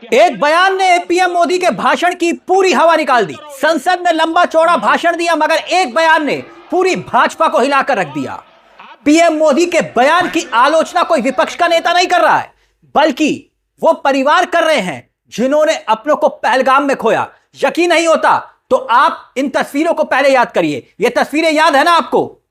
एक बयान ने पीएम मोदी के भाषण की पूरी हवा निकाल दी। संसद में लंबा चौड़ा भाषण दिया, मगर एक बयान ने पूरी भाजपा को हिलाकर रख दिया। पीएम मोदी के बयान की आलोचना कोई विपक्ष का नेता नहीं कर रहा है, बल्कि वो परिवार कर रहे हैं जिन्होंने अपनों को पहलगाम में खोया। यकीन नहीं होता तो आप इन तस्वीरों को पहले याद करिए। ये तस्वीरें याद है ना आपको?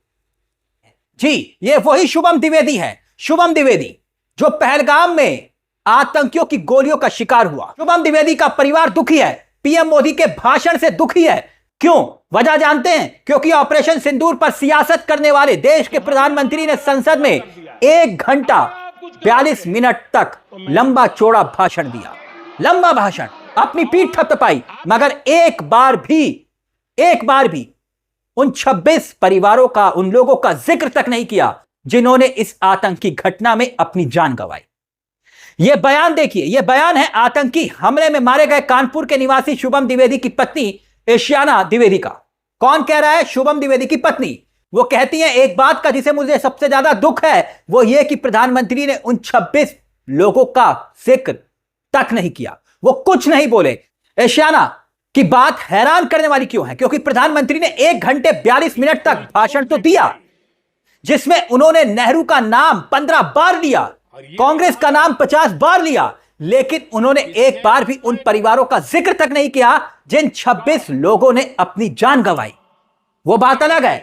जी, ये वही शुभम द्विवेदी है। शुभम द्विवेदी जो पहलगाम में आतंकियों की गोलियों का शिकार हुआ। शुभम द्विवेदी का परिवार दुखी है, पीएम मोदी के भाषण से दुखी है। क्यों? वजह जानते हैं? क्योंकि ऑपरेशन सिंदूर पर सियासत करने वाले देश के प्रधानमंत्री ने संसद में 1 घंटा 42 मिनट तक लंबा चौड़ा भाषण दिया। लंबा भाषण, अपनी पीठ थपथपाई, मगर एक बार भी उन 26 परिवारों का, उन लोगों का जिक्र तक नहीं किया जिन्होंने इस आतंकी घटना में अपनी जान गंवाई। यह बयान देखिए, यह बयान है आतंकी हमले में मारे गए कानपुर के निवासी शुभम द्विवेदी की पत्नी एशियाना द्विवेदी का। कौन कह रहा है? शुभम द्विवेदी की पत्नी। वो कहती है एक बात का जिसे मुझे सबसे ज्यादा दुख है, वो यह कि प्रधानमंत्री ने उन 26 लोगों का जिक्र तक नहीं किया, वो कुछ नहीं बोले। एशियाना की बात हैरान करने वाली क्यों है? क्योंकि प्रधानमंत्री ने 1 घंटे 42 मिनट तक भाषण तो दिया, जिसमें उन्होंने नेहरू का नाम 15 बार लिया, कांग्रेस का नाम 50 बार लिया, लेकिन उन्होंने एक बार भी उन परिवारों का जिक्र तक नहीं किया जिन 26 लोगों ने अपनी जान गंवाई। वो बात अलग है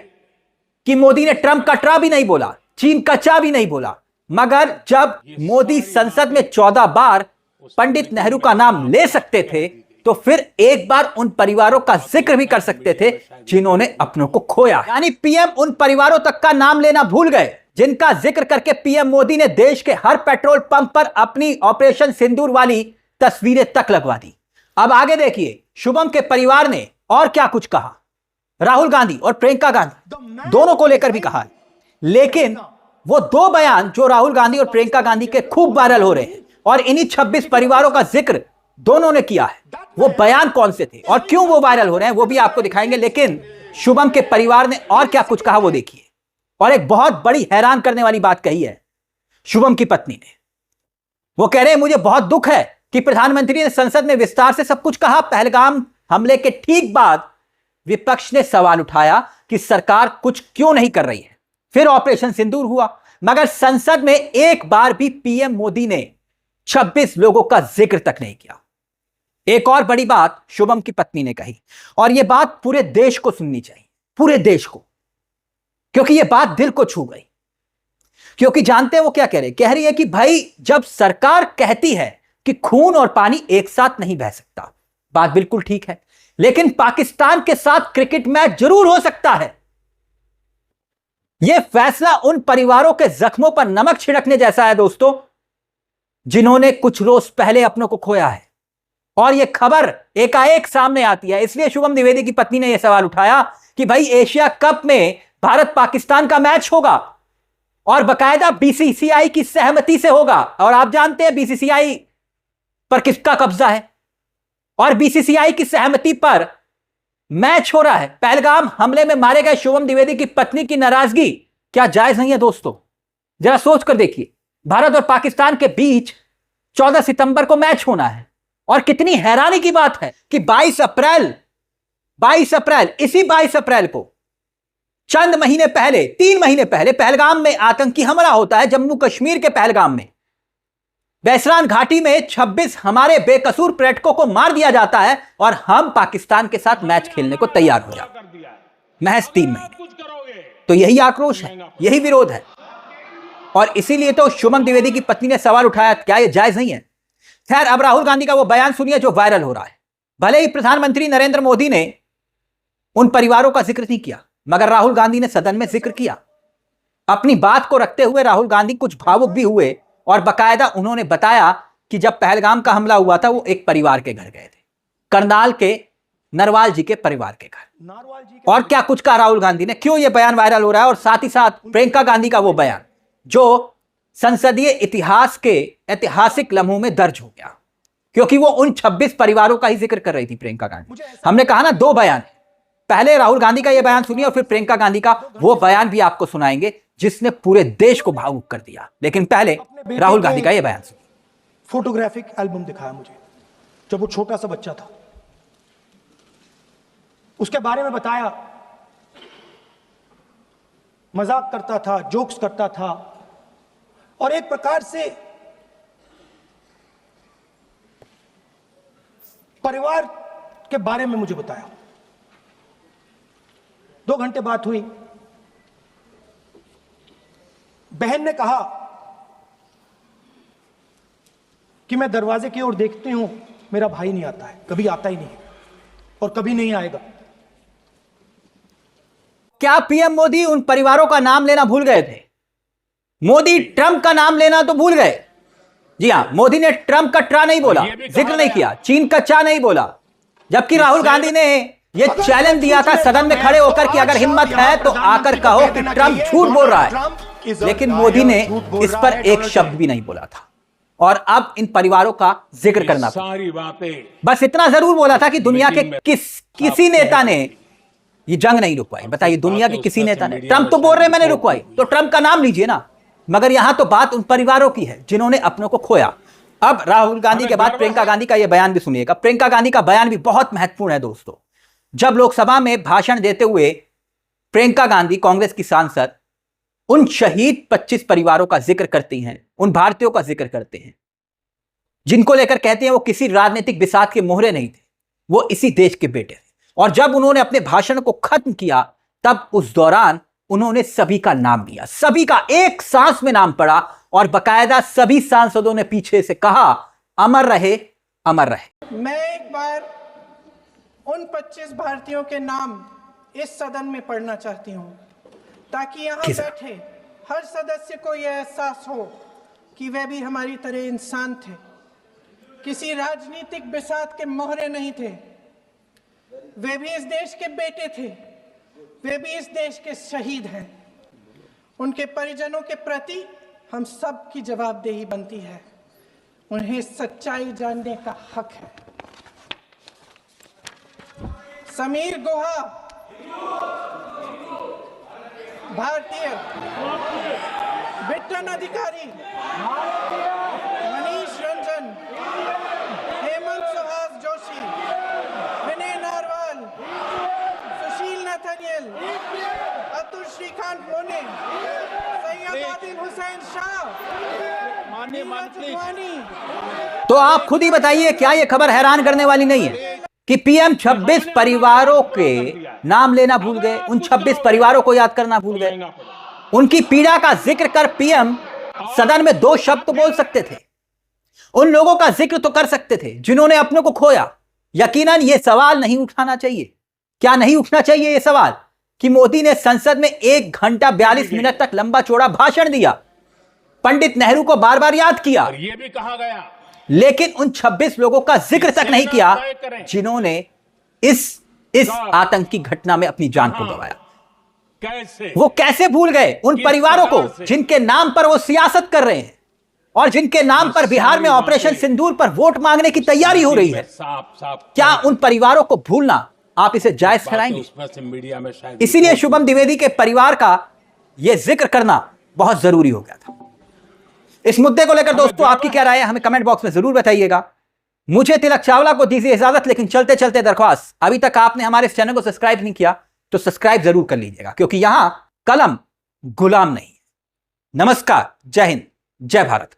कि मोदी ने ट्रंप का ट्रा भी नहीं बोला, चीन का चा भी नहीं बोला, मगर जब मोदी संसद में 14 बार पंडित नेहरू का नाम ले सकते थे, तो फिर एक बार उन परिवारों का जिक्र भी कर सकते थे जिन्होंने अपनों को खोया। यानी पीएम उन परिवारों तक का नाम लेना भूल गए जिनका जिक्र करके पीएम मोदी ने देश के हर पेट्रोल पंप पर अपनी ऑपरेशन सिंदूर वाली तस्वीरें तक लगवा दी। अब आगे देखिए, शुभम के परिवार ने और क्या कुछ कहा। राहुल गांधी और प्रियंका गांधी दोनों को लेकर भी कहा है, लेकिन वो 2 बयान जो राहुल गांधी और प्रियंका गांधी के खूब वायरल हो रहे हैं और इन्हीं 26 परिवारों का जिक्र दोनों ने किया है, वो बयान कौन से थे और क्यों वो वायरल हो रहे हैं वो भी आपको दिखाएंगे। लेकिन शुभम के परिवार ने और क्या कुछ कहा वो देखिए। और एक बहुत बड़ी हैरान करने वाली बात कही है शुभम की पत्नी ने। वो कह रहे हैं मुझे बहुत दुख है कि प्रधानमंत्री ने संसद में विस्तार से सब कुछ कहा। पहलगाम हमले के ठीक बाद विपक्ष ने सवाल उठाया कि सरकार कुछ क्यों नहीं कर रही है। फिर ऑपरेशन सिंदूर हुआ, मगर संसद में एक बार भी पीएम मोदी ने 26 लोगों का जिक्र तक नहीं किया। एक और बड़ी बात शुभम की पत्नी ने कही, और यह बात पूरे देश को सुननी चाहिए, पूरे देश को, क्योंकि यह बात दिल को छू गई। क्योंकि जानते हैं वो क्या कह रहे? कह रही है कि भाई जब सरकार कहती है कि खून और पानी एक साथ नहीं बह सकता, बात बिल्कुल ठीक है, लेकिन पाकिस्तान के साथ क्रिकेट मैच जरूर हो सकता है। यह फैसला उन परिवारों के जख्मों पर नमक छिड़कने जैसा है दोस्तों, जिन्होंने कुछ रोज पहले अपनों को खोया है। और यह खबर एकाएक सामने आती है, इसलिए शुभम द्विवेदी की पत्नी ने यह सवाल उठाया कि भाई एशिया कप में भारत पाकिस्तान का मैच होगा और बकायदा बीसीसीआई की सहमति से होगा, और आप जानते हैं बीसीसीआई पर किसका कब्जा है, और बीसीसीआई की सहमति पर मैच हो रहा है। पहलगाम हमले में मारे गए शुभम द्विवेदी की पत्नी की नाराजगी क्या जायज नहीं है दोस्तों? जरा सोच कर देखिए, भारत और पाकिस्तान के बीच 14 सितंबर को मैच होना है, और कितनी हैरानी की बात है कि 22 अप्रैल इसी 22 अप्रैल को चंद महीने पहले, 3 महीने पहले पहलगाम में आतंकी हमला होता है। जम्मू कश्मीर के पहलगाम में बैसरान घाटी में 26 हमारे बेकसूर पर्यटकों को मार दिया जाता है, और हम पाकिस्तान के साथ मैच खेलने को तैयार हो जाते हैं महज 3 महीने। तो यही आक्रोश है, यही विरोध है, और इसीलिए तो शुभम द्विवेदी की पत्नी ने सवाल उठाया, क्या यह जायज नहीं है? खैर, अब राहुल गांधी का वो बयान सुनिए जो वायरल हो रहा है। भले ही प्रधानमंत्री नरेंद्र मोदी ने उन परिवारों का जिक्र नहीं किया, मगर राहुल गांधी ने सदन में जिक्र किया। अपनी बात को रखते हुए राहुल गांधी कुछ भावुक भी हुए, और बकायदा उन्होंने बताया कि जब पहलगाम का हमला हुआ था वो एक परिवार के घर गए थे, करनाल के नरवाल जी के परिवार के घर। और क्या कुछ कहा राहुल गांधी ने, क्यों यह बयान वायरल हो रहा है, और साथ ही साथ प्रियंका गांधी का वो बयान जो संसदीय इतिहास के ऐतिहासिक लम्हों में दर्ज हो गया, क्योंकि वो उन 26 परिवारों का ही जिक्र कर रही थी प्रियंका गांधी। हमने कहा ना 2 बयान, पहले राहुल गांधी का यह बयान सुनिए और फिर प्रियंका गांधी का वो बयान भी आपको सुनाएंगे जिसने पूरे देश को भावुक कर दिया। लेकिन पहले राहुल गांधी का यह बयान सुनिए। फोटोग्राफिक एल्बम दिखाया मुझे, जब वो छोटा सा बच्चा था, उसके बारे में बताया, मजाक करता था, जोक्स करता था, और एक प्रकार से परिवार के बारे में मुझे बताया। 2 घंटे बात हुई। बहन ने कहा कि मैं दरवाजे की ओर देखती हूं, मेरा भाई नहीं आता है, कभी आता ही नहीं और कभी नहीं आएगा। क्या पीएम मोदी उन परिवारों का नाम लेना भूल गए थे? मोदी ट्रंप का नाम लेना तो भूल गए। जी हां, मोदी ने ट्रंप का ट्रा नहीं बोला, जिक्र नहीं किया, चीन का चा नहीं बोला, जबकि राहुल गांधी ने यह चैलेंज दिया था सदन में खड़े होकर कि अगर हिम्मत है तो आकर कहो कि ट्रंप झूठ बोल रहा है। लेकिन मोदी ने इस पर एक शब्द भी नहीं बोला था। और अब इन परिवारों का जिक्र करना, सारी बातें बस इतना जरूर बोला था कि दुनिया के किसी नेता ने ये जंग नहीं रुकवाई। बताइए, दुनिया के किसी नेता ने। ट्रंप तो बोल रहे मैंने रुकवाई, तो ट्रंप का नाम लीजिए ना। मगर यहां तो बात उन परिवारों की है जिन्होंने अपनों को खोया। अब राहुल गांधी के बाद प्रियंका गांधी का यह बयान भी सुनिएगा। प्रियंका गांधी का बयान भी बहुत महत्वपूर्ण है दोस्तों। जब लोकसभा में भाषण देते हुए प्रियंका गांधी, कांग्रेस की सांसद, उन शहीद 25 परिवारों का जिक्र करती हैं, उन भारतीयों का जिक्र करते हैं जिनको लेकर कहते हैं वो किसी राजनीतिक बिसात के मोहरे नहीं थे, वो इसी देश के बेटे थे। और जब उन्होंने अपने भाषण को खत्म किया तब उस दौरान उन्होंने सभी का नाम लिया, सभी का एक सांस में नाम पड़ा, और बकायदा सभी सांसदों ने पीछे से कहा अमर रहे, अमर रहे। मैं एक बार उन 25 भारतीयों के नाम इस सदन में पढ़ना चाहती हूं, ताकि यहां बैठे हर सदस्य को यह एहसास हो कि वे भी हमारी तरह इंसान थे, किसी राजनीतिक बिसात के मोहरे नहीं थे। वे भी इस देश के बेटे थे, वे भी इस देश के शहीद हैं। उनके परिजनों के प्रति हम सब की जवाबदेही बनती है, उन्हें सच्चाई जानने का हक है। समीर गुहा भारतीय, बिट्टन अधिकारी, मनीष रंजन, हेमंत सुहास जोशी, विनय नारवाल, सुशील नथनियल, अतुल श्रीकांत मोने, सैयद आदिल हुसैन शाह, नीरज वानी। तो आप खुद ही बताइए, क्या यह खबर हैरान करने वाली नहीं है कि पीएम 26 परिवारों के नाम लेना भूल गए, उन 26 परिवारों को याद करना भूल गए। उनकी पीड़ा का जिक्र कर पीएम सदन में 2 शब्द तो बोल सकते थे, उन लोगों का जिक्र तो कर सकते थे जिन्होंने अपनों को खोया। यकीनन यह सवाल नहीं उठाना चाहिए। क्या नहीं उठना चाहिए यह सवाल कि मोदी ने संसद में 1 घंटा 42 मिनट तक लंबा चौड़ा भाषण दिया, पंडित नेहरू को बार बार याद किया, और यह भी कहा गया, लेकिन उन 26 लोगों का जिक्र तक नहीं किया जिन्होंने इस आतंकी घटना में अपनी जान को गंवाया। वो कैसे भूल गए उन परिवारों को जिनके नाम पर वो सियासत कर रहे हैं और जिनके नाम पर बिहार में ऑपरेशन सिंदूर पर वोट मांगने की तैयारी हो रही है? क्या उन परिवारों को भूलना आप इसे जायज ठहराएंगे? इसीलिए शुभम द्विवेदी के परिवार का यह जिक्र करना बहुत जरूरी हो गया था। इस मुद्दे को लेकर दोस्तों आपकी क्या राय है, हमें कमेंट बॉक्स में जरूर बताइएगा। मुझे तिलक चावला को दीजिए इजाजत, लेकिन चलते चलते दरख्वास्त, अभी तक आपने हमारे इस चैनल को सब्सक्राइब नहीं किया तो सब्सक्राइब जरूर कर लीजिएगा, क्योंकि यहां कलम गुलाम नहीं। नमस्कार, जय हिंद, जय भारत।